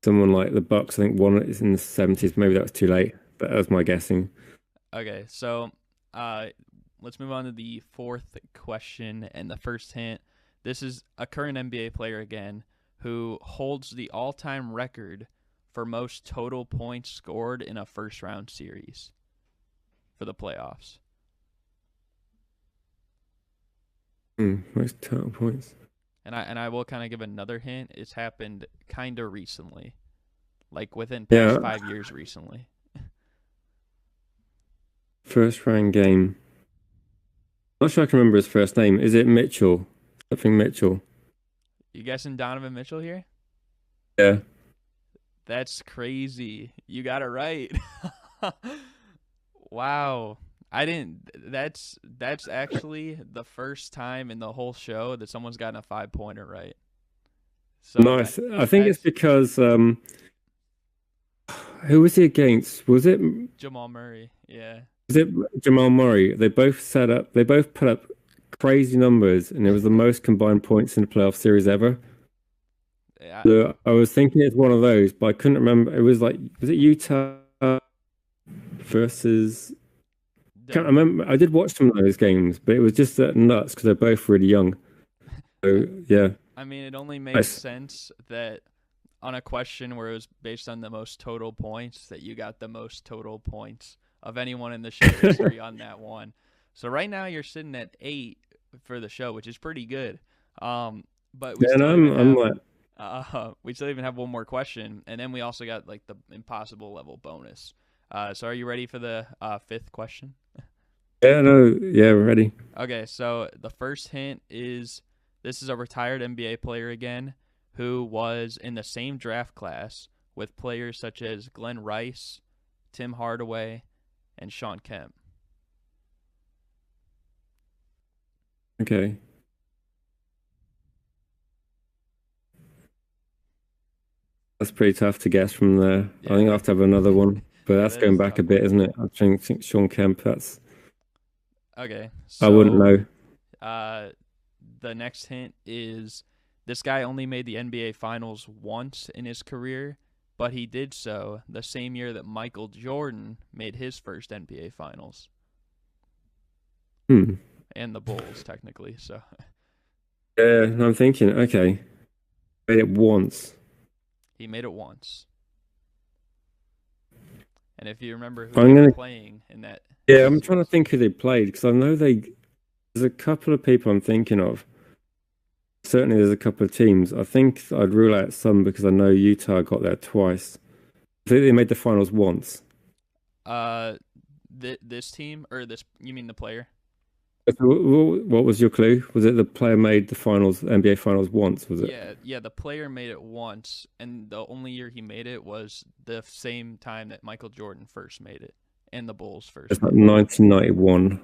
someone like the Bucks. I think won it in the 70s. Maybe that was too late. But that was my guessing. Okay, so uh, let's move on to the fourth question and the first hint. This is a current NBA player again who holds the all-time record for most total points scored in a first-round series for the playoffs. Most total points. And I will kind of give another hint. It's happened kind of recently, like within past Yeah, 5 years recently. first round game. Not sure I can remember his first name. Is it Mitchell? Something Mitchell. You guessing Donovan Mitchell here? Yeah. That's crazy. You got it right. Wow. I didn't that's actually the first time in the whole show that someone's gotten a 5 pointer right. So Nice. I think it's that's because who was he against? Jamal Murray. Yeah. Was it Jamal Murray? They both put up crazy numbers, and it was the most combined points in the playoff series ever. Yeah. So I was thinking it's one of those, but I couldn't remember. It was like, was it Utah versus? Can't remember. I did watch some of those games, but it was just nuts because they're both really young. So yeah, I mean, it only makes nice. sense that on a question where it was based on the most total points that you got the most total points of anyone in the show's history on that one. So right now you're sitting at 8 for the show, which is pretty good. But we Yeah, and still even I'm have like, one more question, and then we also got like the impossible level bonus. So are you ready for the fifth question? yeah, no, yeah, we're ready. Okay, so the first hint is this is a retired NBA player again who was in the same draft class with players such as Glenn Rice, Tim Hardaway, and Sean Kemp. Okay, that's pretty tough to guess from there. I Yeah, think I have to have another one, but yeah, that's that going is a back a tough bit, one. isn't it? I think Sean Kemp. That's Okay, I wouldn't so know. uh, the next hint is this guy only made the NBA Finals once in his career, but he did so the same year that Michael Jordan made his first NBA Finals Hmm. and the Bulls technically. So Yeah, I'm thinking. Okay, made it once. he made it once. And if you remember who they I'm were gonna. playing in that Yeah, I'm trying to series, think who they played because I know they. There's a couple of people I'm thinking of. Certainly, there's a couple of teams. I think I'd rule out some because I know Utah got there twice. I think they made the finals once. uh, this team or this you mean the player? What was your clue? Was it the player made the finals, NBA finals once? Was it? Yeah, the player made it once, and the only year he made it was the same time that Michael Jordan first made it, and the Bulls first It's like made it. 1991.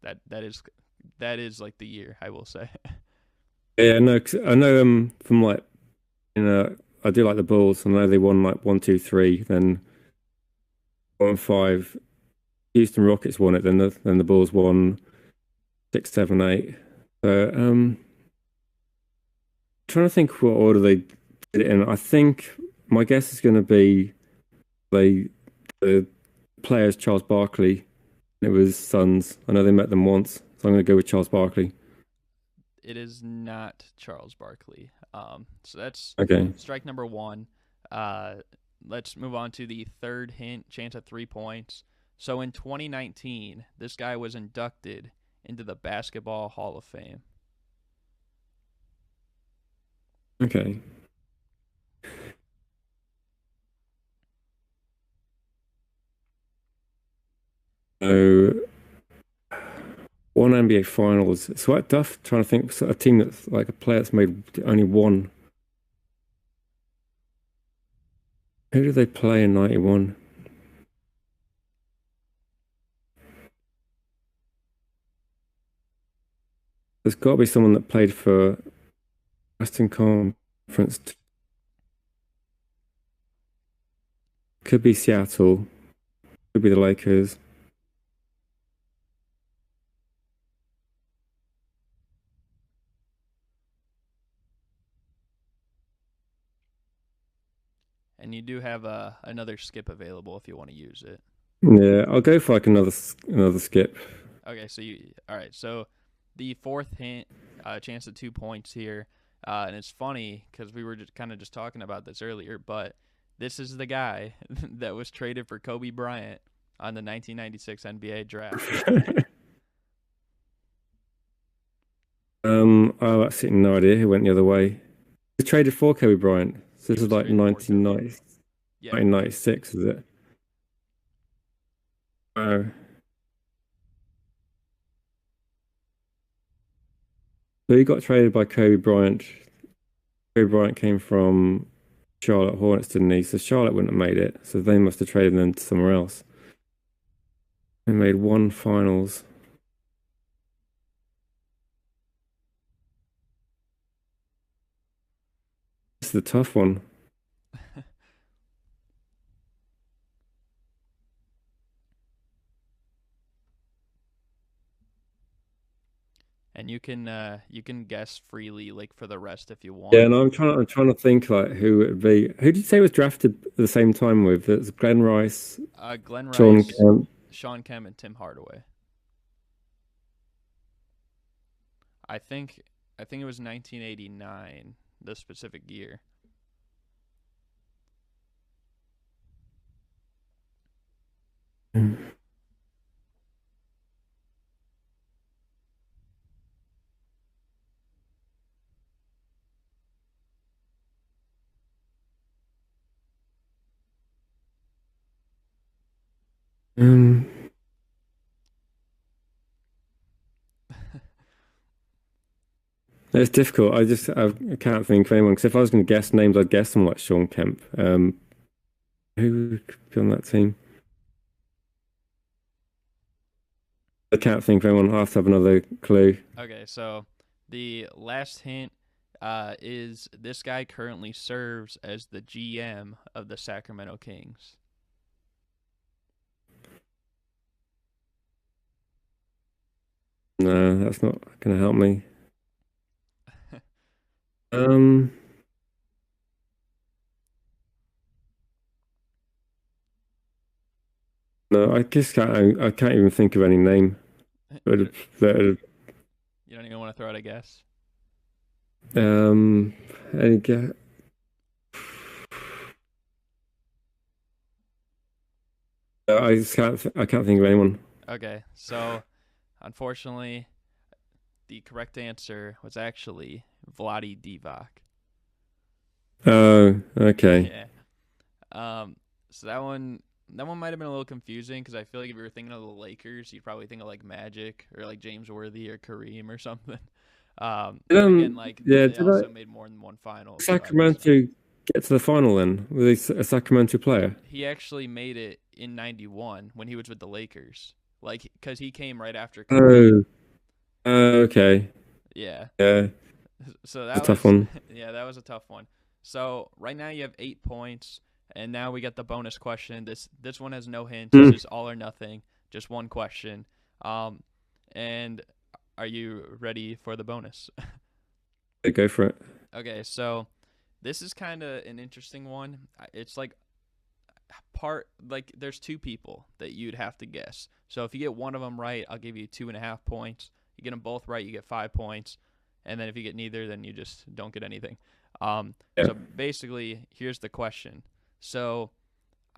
That that is that is like the year I will say. Yeah, no, 'cause I know from like I do like the Bulls. I know they won like one, two, three, then 1-5. Houston Rockets won it, then the Bulls won 6, 7, 8. So trying to think what order they did it in. I think my guess is going to be they the players Charles Barkley. And it was Suns. I know they met them once, so I'm going to go with Charles Barkley. It is not Charles Barkley. So that's Okay. strike number one. Uh, let's move on to the third hint, chance at 3 points. So in 2019, this guy was inducted into the Basketball Hall of Fame. Okay. So one NBA Finals. It's quite tough trying to think a team that's like a player that's made only one. Who did they play in '91? There's got to be someone that played for Western Conference. Could be Seattle. Could be the Lakers. And you do have another skip available if you want to use it. Yeah, I'll go for like another skip. Okay, so all right. So the fourth hint, chance at 2 points here, and it's funny because we were just kind of just talking about this earlier, but this is the guy that was traded for Kobe Bryant on the 1996 NBA draft. Oh, that's no idea who went the other way. He traded for Kobe Bryant. So He this is was like traded for Kobe. 1990, Yeah, 1996, is it? Wow. So he got traded by Kobe Bryant. Kobe Bryant came from Charlotte Hornets, didn't he? So Charlotte wouldn't have made it. So they must have traded them to somewhere else. They made one finals. This is a tough one. and you can guess freely like for the rest if you Yeah, want. and I'm trying to think like who it would be. Who did you say was drafted at the same time with? It's Glenn Rice, Glenn Sean Rice, Kemp. Sean Kemp, and Tim Hardaway. I think I think it was 1989, the specific year. Um, it's difficult. I can't think of anyone. Because if I was going to guess names, I'd guess someone like Sean Kemp. Who could be on that team? I can't think of anyone. I have to have another clue. Okay, so the last hint is this guy currently serves as the GM of the Sacramento Kings. No, that's not going to help me. Um, no, I can't even think of any name. you, That you don't even want to throw out a guess. um, any guess? I can't think of anyone. Okay, so unfortunately, the correct answer was actually Vladi Divac. Oh, okay. Yeah. Um. So that one might have been a little confusing because I feel like if you were thinking of the Lakers, you'd probably think of like Magic or like James Worthy or Kareem or something. But again, like Yeah, they did I also made more than one final, so I just Sacramento get to the final then? Was he a Sacramento player? he actually made it in '91 when he was with the Lakers, like because he came right after Kareem. Oh, okay. Yeah. Yeah, So it's a that tough was one. yeah, that was a tough one. So right now you have 8 points, and now we got the bonus question. This one has no hints. It's Hmm. just all or nothing, just one question. Um, and are you ready for the bonus? Go for it. Okay, so this is kind of an interesting one. It's like there's two people that you'd have to guess. So if you get one of them right, I'll give you 2.5 points. You get them both right, you get 5 points, and then if you get neither, then you just don't get anything. Yeah. So basically, here's the question. So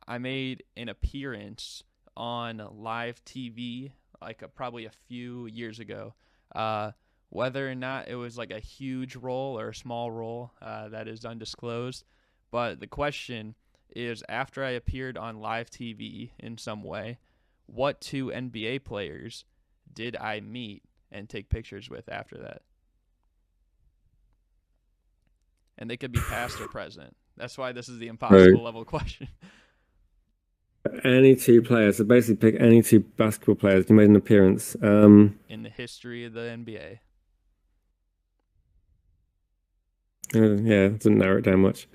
I made an appearance on live TV like probably a few years ago. Uh, Whether or not it was like a huge role or a small role, that is undisclosed. But the question is, after I appeared on live TV in some way, what two NBA players did I meet and take pictures with after that? And they could be past or present. That's why this is the So impossible level question. any two players. So basically, pick any two basketball players who made an appearance. In the history of the NBA. Yeah, doesn't narrow it down much.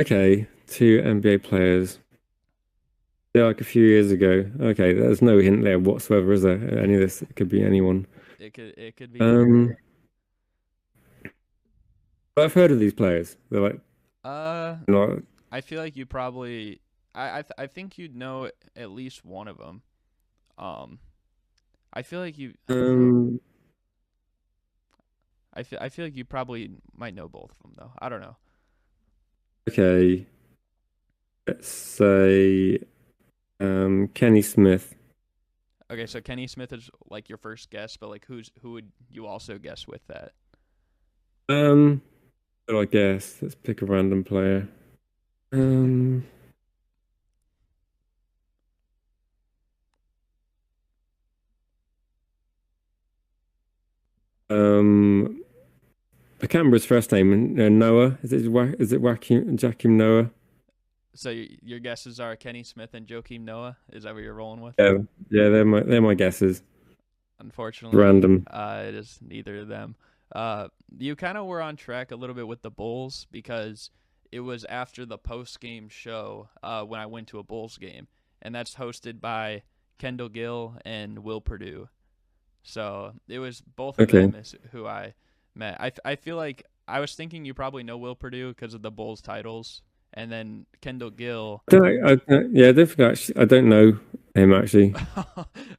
Okay, two NBA players. Yeah, like a few years ago. Okay, there's no hint there whatsoever, is there? Any of this? It could be anyone. It could be anyone. Um, but I've heard of these players. They're like Uh, not. I feel like you probably. I think you'd know at least one of them. Um, I feel like you. Um, I feel like you probably might know both of them though. I don't know. okay, let's say Kenny Smith. Okay, so Kenny Smith is like your first guess, but like who would you also guess with that? Um, but I guess let's pick a random player. Um, um, I can't remember his first name. Noah. Is it Jakim Noah? So your guesses are Kenny Smith and Joakim Noah. Is that what you're rolling with? Yeah, yeah. They're my guesses. Unfortunately, Random. it is neither of them. You kind of were on track a little bit with the Bulls because it was after the post game show when I went to a Bulls game, and that's hosted by Kendall Gill and Will Purdue. So it was both of Okay. them is who I met. I feel like I was thinking you probably know Will Purdue because of the Bulls titles, and then Kendall Gill. Yeah, I don't think I don't know him actually.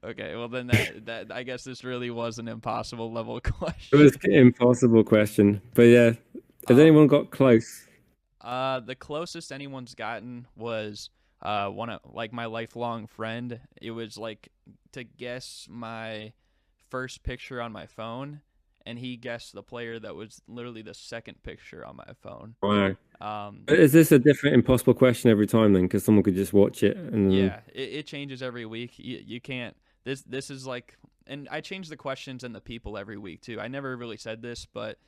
Okay, well then that I guess this really was an impossible level It was question. an impossible question, but yeah, has Um, anyone got close? the closest anyone's gotten was one of like my lifelong friend. It was like to guess my first picture on my phone, and he guessed the player that was literally the second picture on my phone. Wow. Um, Is this a different impossible question every time then? Because someone could just watch it and yeah, it changes every week. You can't. This is like, and I change the questions and the people every week too. I never really said this, but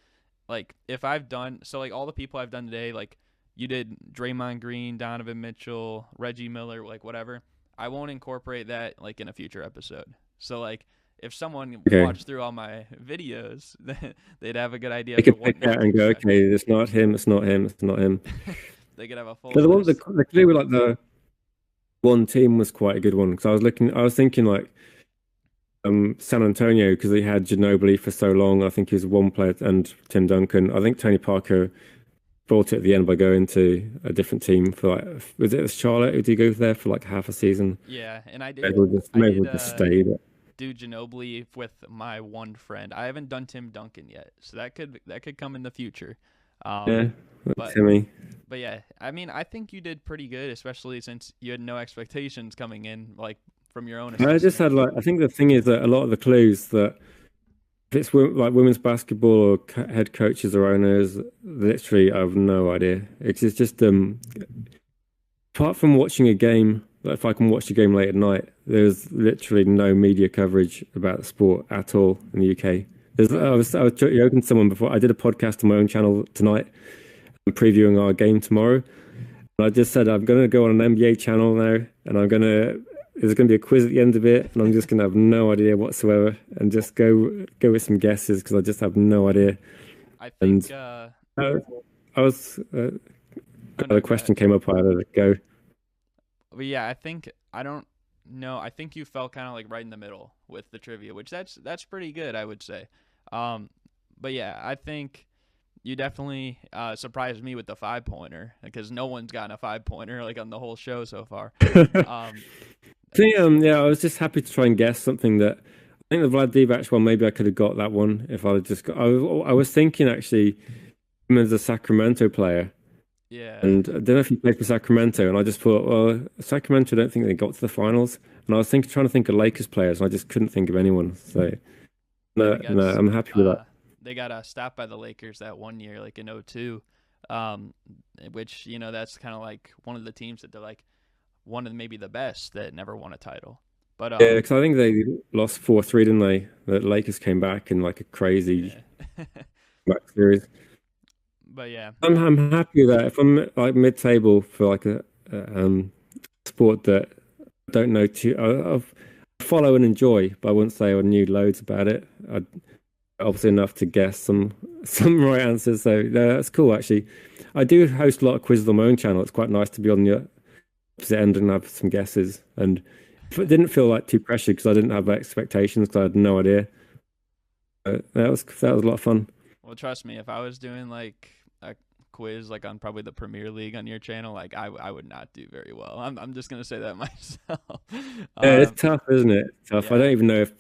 like if I've done so, like all the people I've done today, like you did Draymond Green, Donovan Mitchell, Reggie Miller, like whatever. I won't incorporate that like in a future episode. So like if someone okay, watched through all my videos, they'd have a good idea they as to could what pick not out to and go, expect. okay, it's not him, it's not him, it's not him. They could have a full But list. the clue with like the one team was quite a good one because I was thinking like San Antonio because they had Ginobili for so long. I think he was one player and Tim Duncan. I think Tony Parker brought it at the end by going to a different team for like was it Charlotte? Who did he go there for like half a season? Yeah, and May as well just, I may as did well just stay. But do Ginobili with my one friend. I haven't done Tim Duncan yet, so that could come in the future. yeah, But Timmy. but yeah, I mean, I think you did pretty good, especially since you had no expectations coming in, like from your own I just assessment. had like I think the thing is that a lot of the clues that if it's like women's basketball or head coaches or owners, literally I have no idea. It's just apart from watching a game, like if I can watch a game late at night, there's literally no media coverage about the sport at all in the UK. Right. I was joking to someone before. I did a podcast on my own channel tonight, previewing our game tomorrow. And I just said I'm going to go on an NBA channel now, and there's going to be a quiz at the end of it, and I'm just going to have no idea whatsoever, and just go with some guesses because I just have no idea. I And think I was oh no, the go question ahead. came up. I had to go. But yeah, I think I don't know. I think you fell kind of like right in the middle with the trivia, which that's pretty good, I would say. Um, but yeah, I think you definitely surprised me with the 5-pointer because no one's gotten a 5-pointer like on the whole show so far. Um, Yeah, I was just happy to try and guess something that I think the Vlad Divac one. Maybe I could have got that one if I had just got. I was thinking actually him as a Sacramento player, yeah, and I don't know if he played for Sacramento, and I just thought, well, Sacramento, I don't think they got to the finals, and I was trying to think of Lakers players, and I just couldn't think of anyone. So yeah, no, no, I'm happy with that. they got stopped by the Lakers that one year, like in '02, um, which that's kind of like one of the teams that they're like one of maybe the best that never won a title. But Yeah, because I think they lost 4-3, didn't they? The Lakers came back in like a crazy yeah, back series. but yeah, I'm happy with that. If I'm like mid-table for like a sport that I don't know too, I follow and enjoy, but I wouldn't say I knew loads about it. I obviously enough to guess some right answers. So no, that's cool actually. I do host a lot of quizzes on my own channel. It's quite nice to be on the opposite end and have some guesses. And it didn't feel like too pressured because I didn't have expectations because I had no idea. But that was a lot of fun. well, trust me, if I was doing like a quiz like on probably the Premier League on your channel, like I would not do very well. I'm just gonna say that myself. Yeah, it's um, tough, isn't it? Tough. I yeah, don't even know if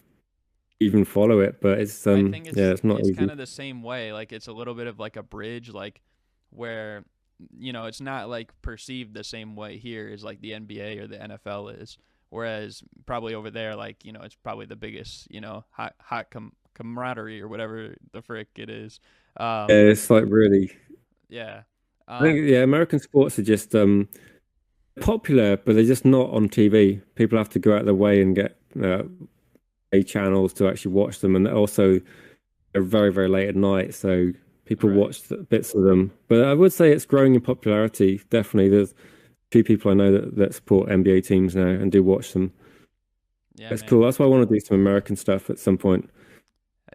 you even follow it, but it's I think yeah, it's not it's kind easy. of the same way. Like it's a little bit of like a bridge, like where it's not like perceived the same way here as like the NBA or the NFL is. Whereas probably over there, like it's probably the biggest, hot camaraderie or whatever the frick it is. Yeah, Um, it's like really. yeah. I think yeah, American sports are just popular, but they're just not on TV. People have to go out of their way and get a channels to actually watch them, and also they're very, very late at night, so people Right. watch bits of them. But I would say it's growing in popularity. Definitely, there's a few people I know that support NBA teams now and do watch them. Yeah, It's man. cool. That's why I want to do some American stuff at some point.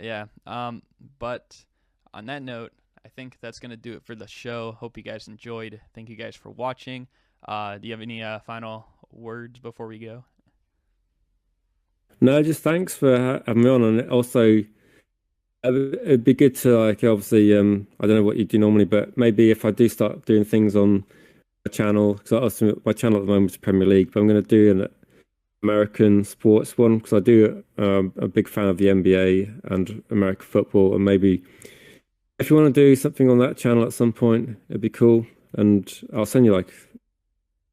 Yeah. But on that note, I think that's gonna do it for the show. Hope you guys enjoyed. Thank you guys for watching. Do you have any final words before we go? No, just thanks for having me on, and also it'd be good to like obviously I don't know what you do normally, but maybe if I do start doing things on a channel, because also my channel at the moment is Premier League, but I'm going to do an American sports one because I do a big fan of the NBA and American football, and maybe if you want to do something on that channel at some point, it'd be cool, and I'll send you like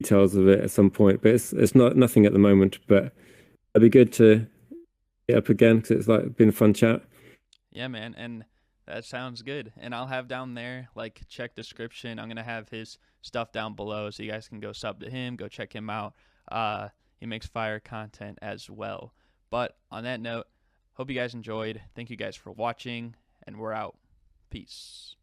details of it at some point. But it's not nothing at the moment, but it'd be good to get up again because it's like been a fun chat. Yeah, man. And that sounds good. And I'll have down there like check description. I'm gonna have his stuff down below so you guys can go sub to him, go check him out. He makes fire content as well. But on that note, hope you guys enjoyed. Thank you guys for watching, and we're out. Peace.